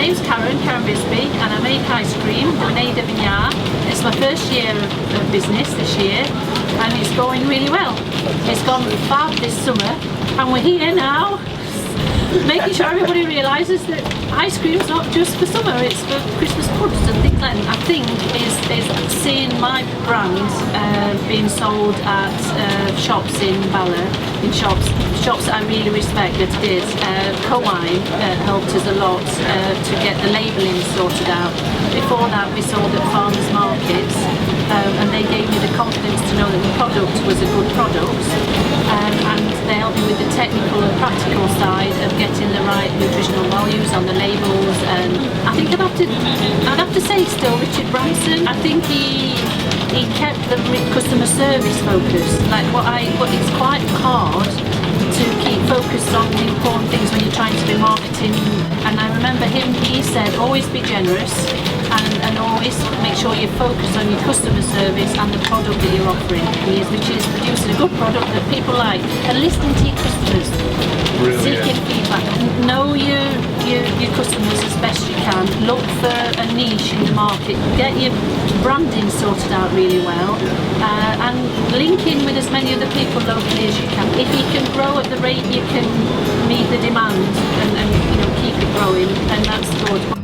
name's Karen Bisbee, and I make ice cream, gwneud y fydd. It's my first year of business this year, and it's going really well. It's gone fab this summer, and we're here now, making sure everybody realises that ice cream's not just for summer, it's for Christmas puds and things like that. I think is seeing my brand being sold at shops in Bala, in shops that I really respect that did. Co-wine helped us a lot to get the labelling sorted out. Before that we sold at farmers markets, and they gave me the confidence to know that the product was a good product, and they helped me with the technical and practical side of getting the right nutritional values on the labels. And I think I'd have to say still Richard Branson. I think he kept the customer service focused. Like it's quite hard to keep focused on the important things when you're trying to do marketing. And I remember he said always be generous and always make sure you focus on your customer service and the product that you're offering, which is producing a good product that people like, and listening to your customers. Seeking feedback. Know your customers as best you can. Look for a niche in the market. Get your branding sorted out really well, and link in with as many other people locally as you can. If you can grow at the rate you can meet the demand and keep it growing, then that's good.